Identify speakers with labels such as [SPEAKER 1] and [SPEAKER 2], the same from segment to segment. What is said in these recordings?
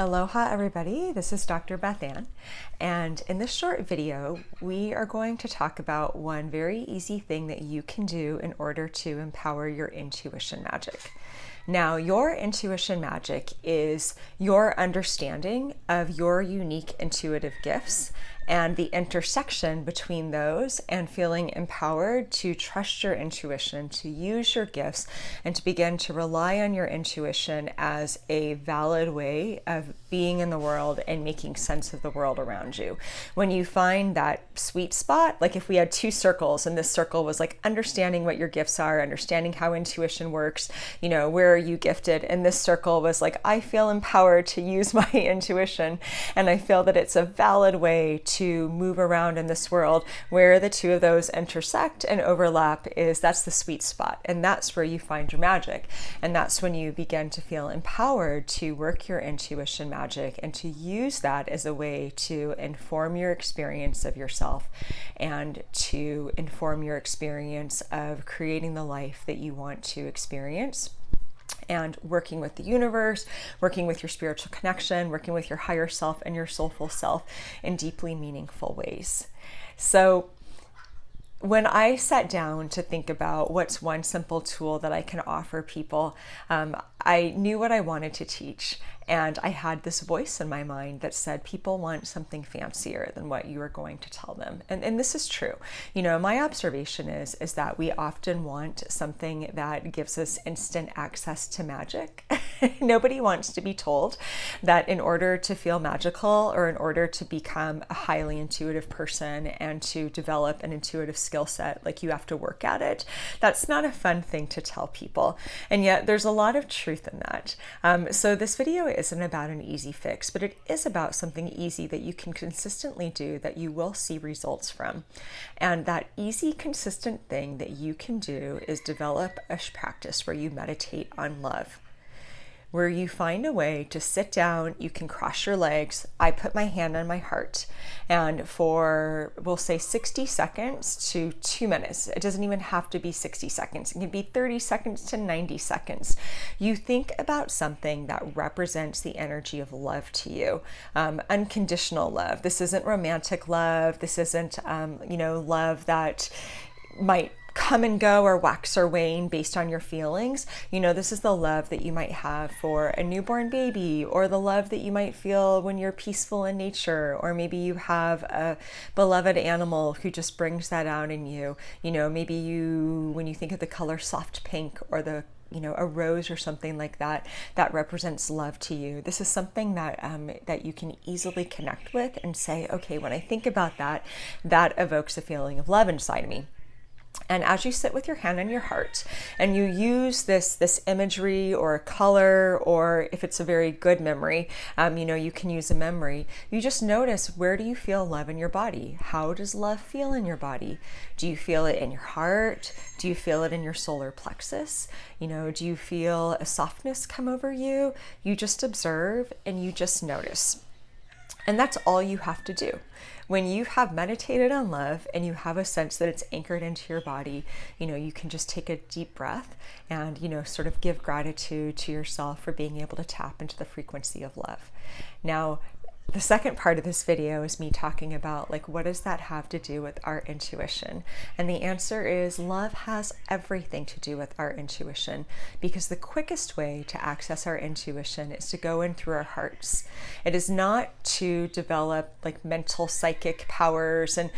[SPEAKER 1] Aloha everybody, this is Dr. BethAnne, and in this short video we are going to talk about one very easy thing that you can do in order to empower your intuition magic. Now, your intuition magic is your understanding of your unique intuitive gifts and the intersection between those and feeling empowered to trust your intuition, to use your gifts, and to begin to rely on your intuition as a valid way of being in the world and making sense of the world around you. When you find that sweet spot, like if we had two circles and this circle was like understanding what your gifts are, understanding how intuition works, where are you gifted? And this circle was like, I feel empowered to use my intuition, and I feel that it's a valid way to move around in this world. Where the two of those intersect and overlap that's the sweet spot, and that's where you find your magic. And that's when you begin to feel empowered to work your intuition magic and to use that as a way to inform your experience of yourself and to inform your experience of creating the life that you want to experience, and working with the universe, working with your spiritual connection, working with your higher self and your soulful self in deeply meaningful ways. So when I sat down to think about what's one simple tool that I can offer people, I knew what I wanted to teach. And I had this voice in my mind that said, people want something fancier than what you are going to tell them. And this is true. My observation is that we often want something that gives us instant access to magic. Nobody wants to be told that in order to feel magical or in order to become a highly intuitive person and to develop an intuitive skill set, like you have to work at it. That's not a fun thing to tell people. And yet there's a lot of truth in that. So this video isn't about an easy fix, but it is about something easy that you can consistently do that you will see results from. And that easy, consistent thing that you can do is develop a practice where you meditate on love, where you find a way to sit down, you can cross your legs. I put my hand on my heart, and for, we'll say 60 seconds to 2 minutes, it doesn't even have to be 60 seconds, it can be 30 seconds to 90 seconds. You think about something that represents the energy of love to you, unconditional love. This isn't romantic love. This isn't, love that might come and go or wax or wane based on your feelings. This is the love that you might have for a newborn baby, or the love that you might feel when you're peaceful in nature, or maybe you have a beloved animal who just brings that out in you. Maybe when you think of the color soft pink, or the a rose or something like that, that represents love to you. This is something that that you can easily connect with and say, okay, when I think about that, that evokes a feeling of love inside of me. And as you sit with your hand on your heart and you use this imagery or a color, or if it's a very good memory, you can use a memory. You just notice, where do you feel love in your body? How does love feel in your body? Do you feel it in your heart? Do you feel it in your solar plexus? Do you feel a softness come over you? You just observe and you just notice. And that's all you have to do. When you have meditated on love and you have a sense that it's anchored into your body, you can just take a deep breath and, sort of give gratitude to yourself for being able to tap into the frequency of love. Now, the second part of this video is me talking about, what does that have to do with our intuition? And the answer is, love has everything to do with our intuition, because the quickest way to access our intuition is to go in through our hearts. It is not to develop mental psychic powers and,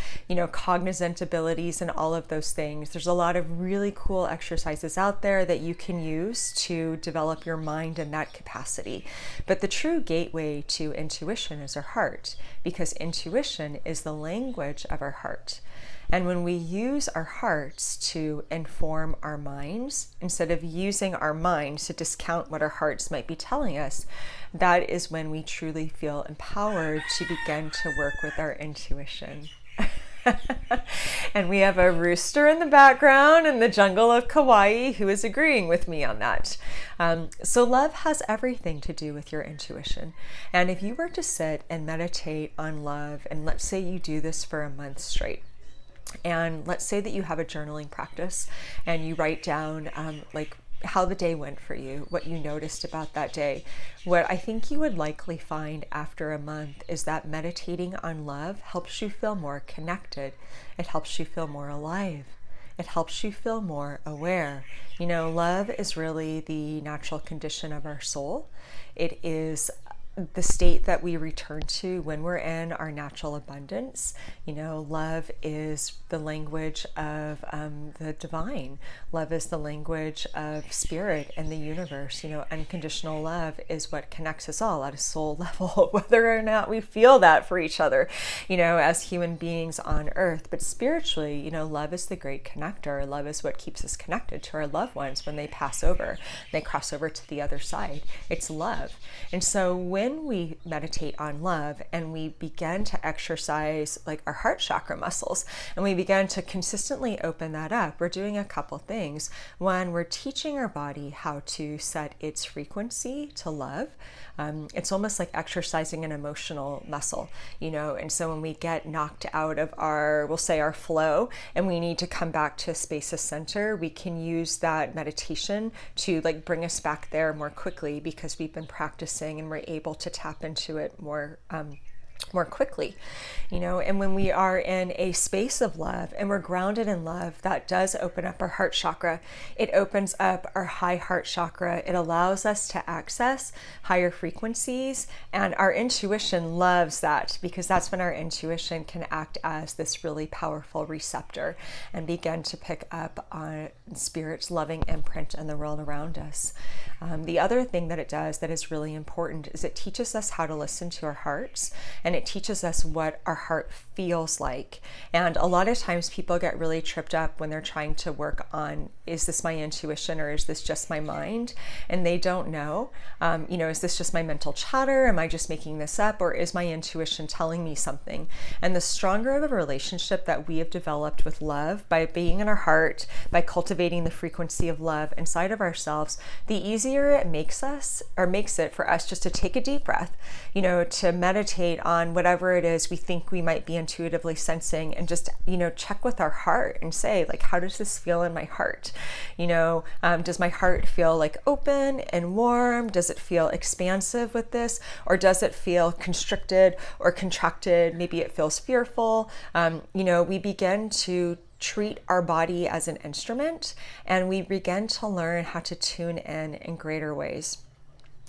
[SPEAKER 1] cognizant abilities and all of those things. There's a lot of really cool exercises out there that you can use to develop your mind in that capacity. But the true gateway to intuition is our heart, because intuition is the language of our heart. And when we use our hearts to inform our minds, instead of using our minds to discount what our hearts might be telling us, that is when we truly feel empowered to begin to work with our intuition. And we have a rooster in the background in the jungle of Kauai who is agreeing with me on that. So love has everything to do with your intuition. And if you were to sit and meditate on love, and let's say you do this for a month straight, and let's say that you have a journaling practice and you write down how the day went for you, what you noticed about that day. What I think you would likely find after a month is that meditating on love helps you feel more connected. It helps you feel more alive. It helps you feel more aware. You know, love is really the natural condition of our soul. It is the state that we return to when we're in our natural abundance. You know, love is the language of the divine. Love is the language of spirit and the universe. You know, unconditional love is what connects us all at a soul level, whether or not we feel that for each other, you know, as human beings on earth. But spiritually, you know, love is the great connector. Love is what keeps us connected to our loved ones when they pass over, they cross over to the other side. It's love. And so when we meditate on love and we begin to exercise like our heart chakra muscles and we begin to consistently open that up, we're doing a couple things. One, we're teaching our body how to set its frequency to love. It's almost like exercising an emotional muscle, you know, and so when we get knocked out of our, we'll say our flow, and we need to come back to a space of center, we can use that meditation to like bring us back there more quickly because we've been practicing and we're able to tap into it more quickly, you know. And when we are in a space of love and we're grounded in love, that does open up our heart chakra. It opens up our high heart chakra. It allows us to access higher frequencies, and our intuition loves that because that's when our intuition can act as this really powerful receptor and begin to pick up on Spirit's loving imprint in the world around us. The other thing that it does that is really important is it teaches us how to listen to our hearts, and it teaches us what our heart feels like. And a lot of times people get really tripped up when they're trying to work on, is this my intuition or is this just my mind? And they don't know, you know, is this just my mental chatter? Am I just making this up? Or is my intuition telling me something? And the stronger of a relationship that we have developed with love by being in our heart, by cultivating the frequency of love inside of ourselves, the easier it makes it for us just to take a deep breath, you know, to meditate on whatever it is we think we might be intuitively sensing, and just, you know, check with our heart and say, like, how does this feel in my heart? You know, does my heart feel like open and warm? Does it feel expansive with this? Or does it feel constricted or contracted? Maybe it feels fearful. You know, we begin to treat our body as an instrument, and we begin to learn how to tune in greater ways.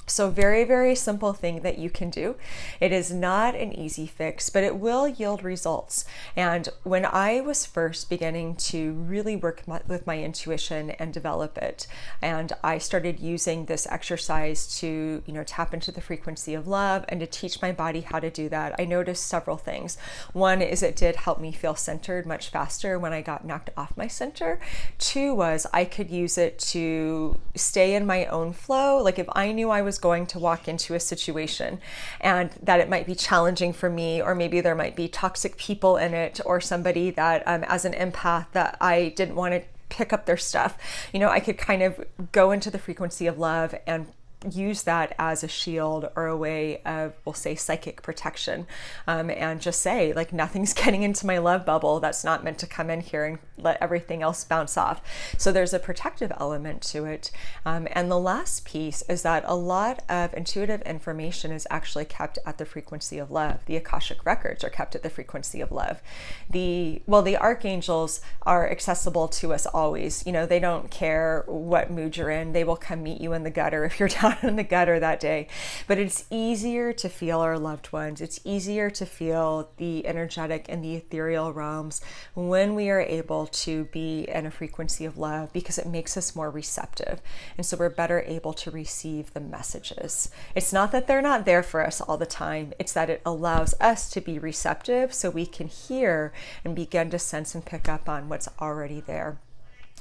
[SPEAKER 1] So very, very simple thing that you can do. It is not an easy fix, but it will yield results. And when I was first beginning to really work with my intuition and develop it, and I started using this exercise to, you know, tap into the frequency of love and to teach my body how to do that, I noticed several things. One is it did help me feel centered much faster when I got knocked off my center. Two was I could use it to stay in my own flow. Like if I knew I was going to walk into a situation and that it might be challenging for me, or maybe there might be toxic people in it, or somebody that as an empath that I didn't want to pick up their stuff, you know, I could kind of go into the frequency of love and use that as a shield or a way of, we'll say, psychic protection, and just say, like, nothing's getting into my love bubble that's not meant to come in here, and let everything else bounce off. So there's a protective element to it. And the last piece is that a lot of intuitive information is actually kept at the frequency of love. The Akashic records are kept at the frequency of love. The archangels are accessible to us always. You know, they don't care what mood you're in. They will come meet you in the gutter if you're down in the gutter that day. But it's easier to feel our loved ones. It's easier to feel the energetic and the ethereal realms when we are able to be in a frequency of love, because it makes us more receptive. And so we're better able to receive the messages. It's not that they're not there for us all the time. It's that it allows us to be receptive so we can hear and begin to sense and pick up on what's already there.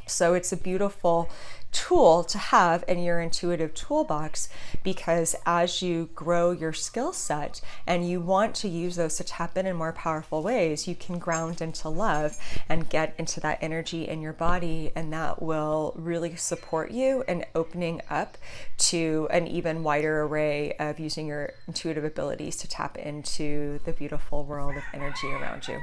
[SPEAKER 1] So it's a beautiful tool to have in your intuitive toolbox, because as you grow your skill set and you want to use those to tap in more powerful ways, you can ground into love and get into that energy in your body, and that will really support you in opening up to an even wider array of using your intuitive abilities to tap into the beautiful world of energy around you.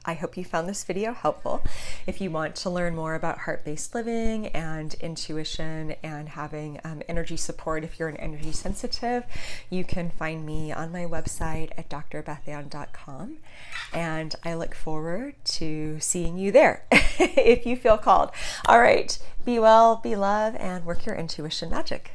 [SPEAKER 1] I hope you found this video helpful. If you want to learn more about heart-based living and intuition and having energy support if you're an energy sensitive, you can find me on my website at drbethanne.com, and I look forward to seeing you there if you feel called. All right, be well, be love, and work your intuition magic.